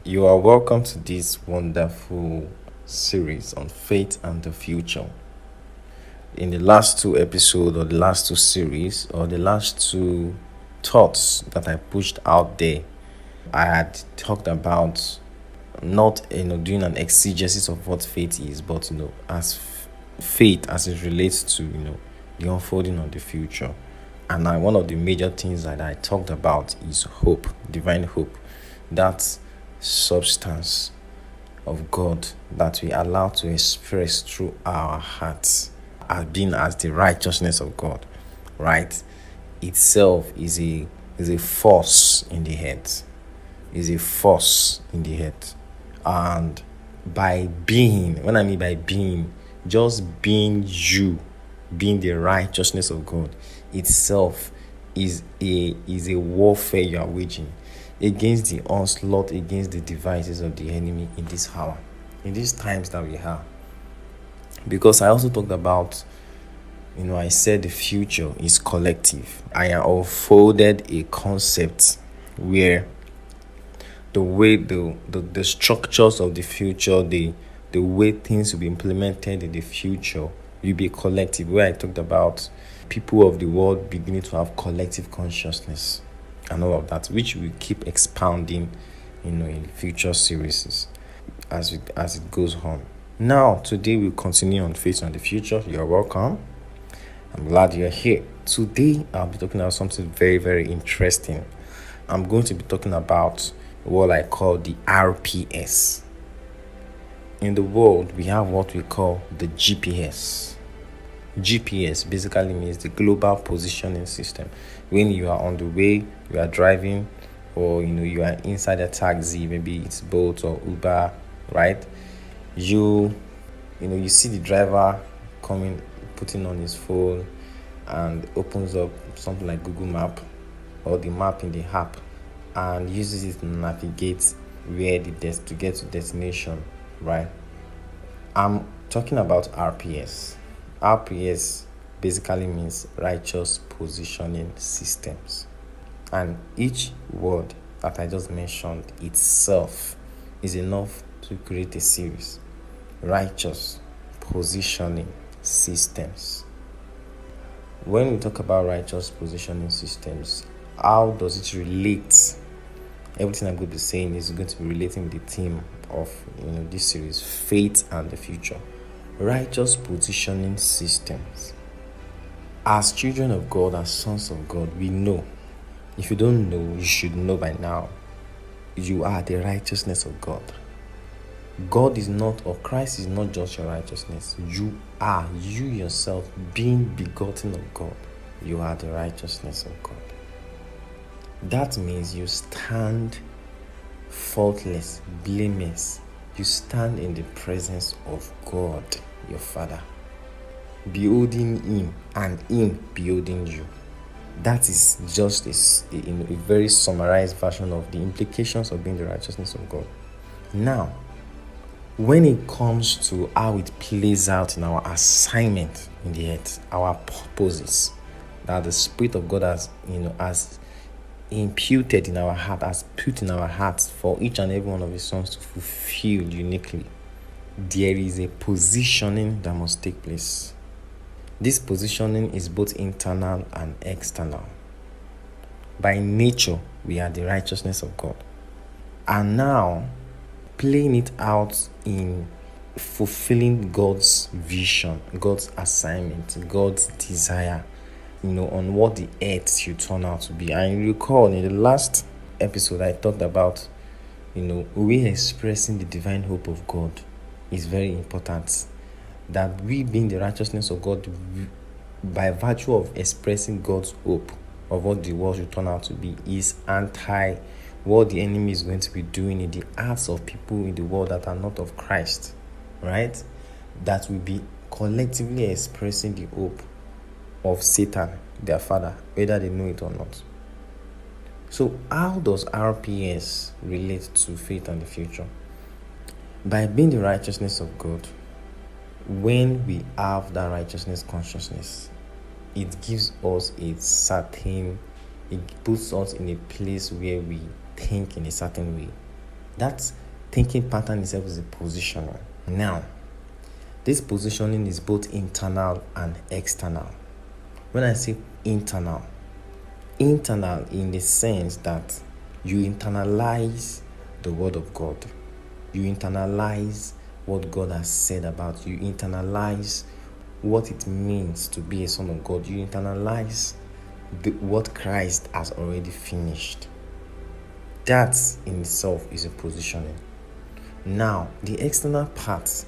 You are welcome to this wonderful series on faith and the future. In the last two episodes, or the last two series, or the last two thoughts that I pushed out there, I had talked about not doing an exegesis of what faith is, but as faith as it relates to the unfolding of the future. And one of the major things that I talked about is hope, divine hope, that substance of God that we allow to express through our hearts as being as the righteousness of God, right? Itself is a force in the head, is a force in the head. And by being, when I mean by being, just being you, being the righteousness of God itself is a warfare you are waging against the onslaught, against the devices of the enemy in this hour, in these times that we have. Because I also talked about, I said the future is collective. I unfolded a concept where the way the structures of the future, the way things will be implemented in the future will be collective, where I talked about people of the world beginning to have collective consciousness and all of that, which we keep expounding in future series as it goes on. Now today we'll continue on faith and the future. You're welcome. I'm glad you're here. Today I'll be talking about something very, very interesting. I'm going to be talking about what I call the R.P.S. In the world, we have what we call the G.P.S. G.P.S. basically means the global positioning system. When you are on the way, you are driving, or you are inside a taxi, maybe it's Bolt or Uber, right? You see the driver coming, putting on his phone, and opens up something like Google Map or the map in the app, and uses it to navigate where to get to destination, right? I'm talking about R.P.S. R.P.S. basically means righteous positioning systems. And each word that I just mentioned itself is enough to create a series. Righteous positioning systems. When we talk about righteous positioning systems, how does it relate? Everything I'm going to be saying is going to be relating with the theme of this series, faith and the future. Righteous positioning systems. As children of God, as sons of God, we know. If you don't know, you should know by now. You are the righteousness of God. God is not, or Christ is not just your righteousness. You are, you yourself, being begotten of God. You are the righteousness of God. That means you stand faultless, blameless. You stand in the presence of God, your Father, beholding Him and Him beholding you. That is just a very summarized version of the implications of being the righteousness of God. Now, when it comes to how it plays out in our assignment in the earth, our purposes that the Spirit of God has imputed in our heart, has put in our hearts for each and every one of His sons to fulfill uniquely, there is a positioning that must take place. This positioning is both internal and external. By nature, we are the righteousness of God. And now, playing it out in fulfilling God's vision, God's assignment, God's desire, on what the earth should turn out to be. And you recall in the last episode, I talked about, we expressing the divine hope of God is very important. That we being the righteousness of God, by virtue of expressing God's hope of what the world should turn out to be, is anti what the enemy is going to be doing in the hearts of people in the world that are not of Christ, right? That will be collectively expressing the hope of Satan, their father, whether they know it or not. So how does R.P.S. relate to faith and the future? By being the righteousness of God, when we have that righteousness consciousness, it gives us it puts us in a place where we think in a certain way. That thinking pattern itself is a positioning. Now, this positioning is both internal and external. When I say internal in the sense that you internalize the word of God. You internalize what God has said about you. You internalize what it means to be a son of God. You internalize what Christ has already finished. That in itself is a positioning. Now, the external part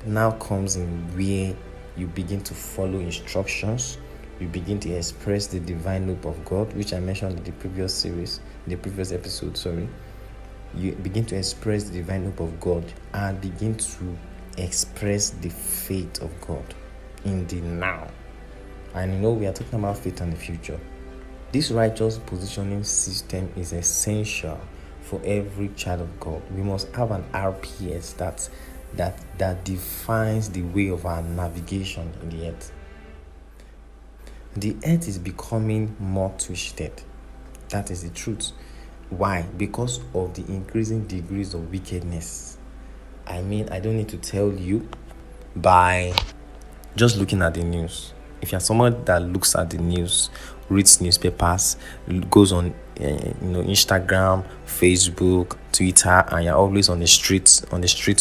now comes in where you begin to follow instructions. You begin to express the divine hope of God, which I mentioned in the previous episode. You begin to express the divine hope of God and begin to express the faith of God in the now. And we are talking about faith and the future. This righteous positioning system is essential for every child of God. We must have an R.P.S. that defines the way of our navigation in the earth. The earth is becoming more twisted. That is the truth. Why? Because of the increasing degrees of wickedness. I don't need to tell you by just looking at the news. If you're someone that looks at the news, reads newspapers, goes on Instagram, Facebook, Twitter, and you're always on the streets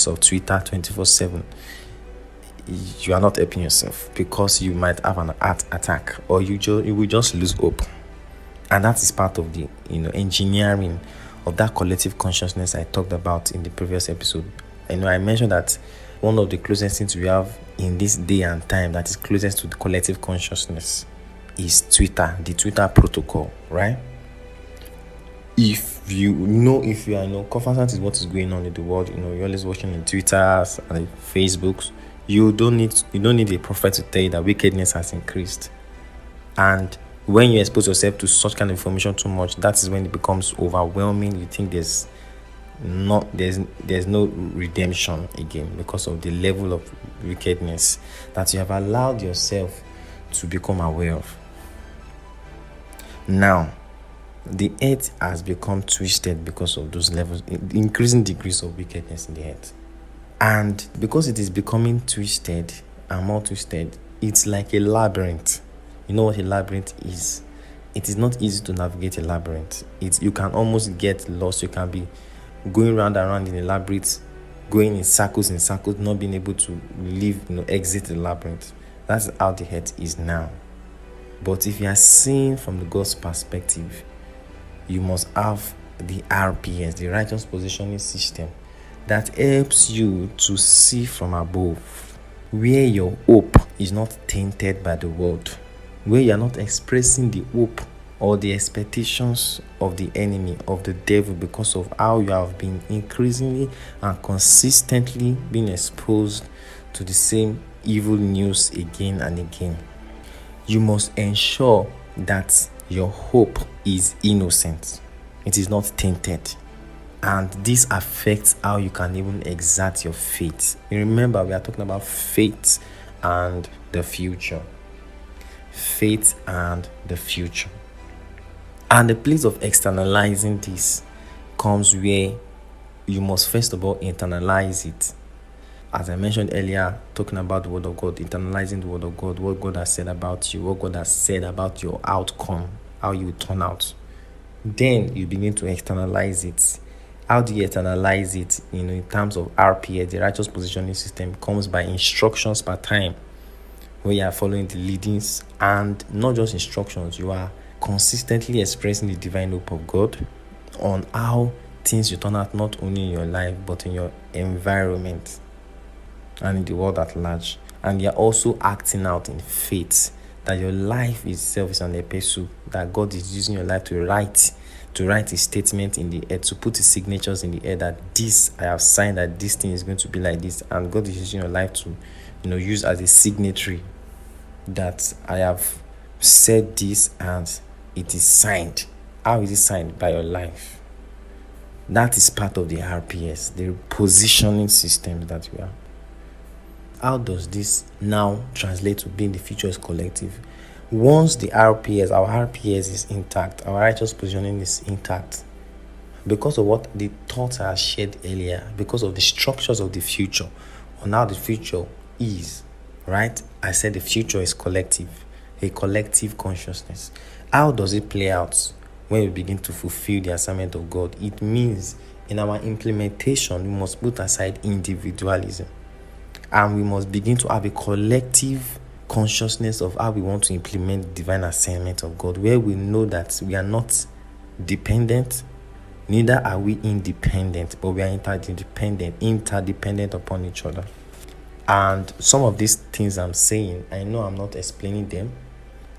of Twitter 24/7, you are not helping yourself, because you might have an heart attack, or you will just lose hope. And that is part of the engineering of that collective consciousness I talked about in the previous episode. I mentioned that one of the closest things we have in this day and time that is closest to the collective consciousness is Twitter, the Twitter protocol, right? If you are conversant is what is going on in the world, you're always watching the Twitters and the Facebooks. You don't need a prophet to tell you that wickedness has increased. And when you expose yourself to such kind of information too much, that is when it becomes overwhelming. You think there's no redemption again, because of the level of wickedness that you have allowed yourself to become aware of. Now, the earth has become twisted because of those levels, increasing degrees of wickedness in the earth. And because it is becoming twisted and more twisted, it's like a labyrinth. You know what a labyrinth is? It is not easy to navigate a labyrinth. You can almost get lost. You can be going round and round in a labyrinth, going in circles, not being able to exit the labyrinth. That's how the earth is now. But if you are seeing from the God's perspective, you must have the R.P.S, the righteous positioning system, that helps you to see from above, where your hope is not tainted by the world, where you are not expressing the hope or the expectations of the enemy, of the devil, because of how you have been increasingly and consistently being exposed to the same evil news again and again. You must ensure that your hope is innocent. It is not tainted. And this affects how you can even exert your faith. You remember, we are talking about faith and the future. Faith and the future. And the place of externalizing this comes where you must first of all internalize it. As I mentioned earlier, talking about the word of God, internalizing the word of God, what God has said about you, what God has said about your outcome, how you will turn out. Then you begin to externalize it. How do you externalize it? In terms of R.P.S, the righteous positioning system comes by instructions per time, where you are following the leadings, and not just instructions, you are consistently expressing the divine hope of God on how things will turn out, not only in your life but in your environment and in the world at large. And you are also acting out in faith that your life itself is an epistle, that God is using your life to write a statement in the air, to put his signatures in the air, that this I have signed, that this thing is going to be like this. And God is using your life to use as a signatory, that I have said this and it is signed. How is it signed? By your life. That is part of the R.P.S, the positioning system that we are. How does this now translate to being the future is collective? Once our R.P.S is intact, our righteous positioning is intact, because of what the thoughts I shared earlier, because of the structures of the future, on how the future is, right? I said the future is collective, a collective consciousness. How does it play out when we begin to fulfill the assignment of God? It means in our implementation, we must put aside individualism, and we must begin to have a collective consciousness of how we want to implement the divine assignment of God, where we know that we are not dependent, neither are we independent, but we are interdependent upon each other. And some of these things I'm saying, I know I'm not explaining them,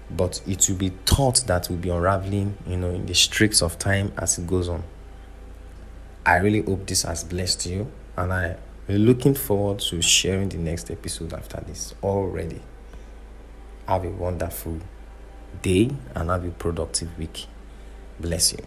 but it will be thought that will be unraveling, in the streaks of time as it goes on. I really hope this has blessed you, and I'm looking forward to sharing the next episode after this already. Have a wonderful day and have a productive week. Bless you.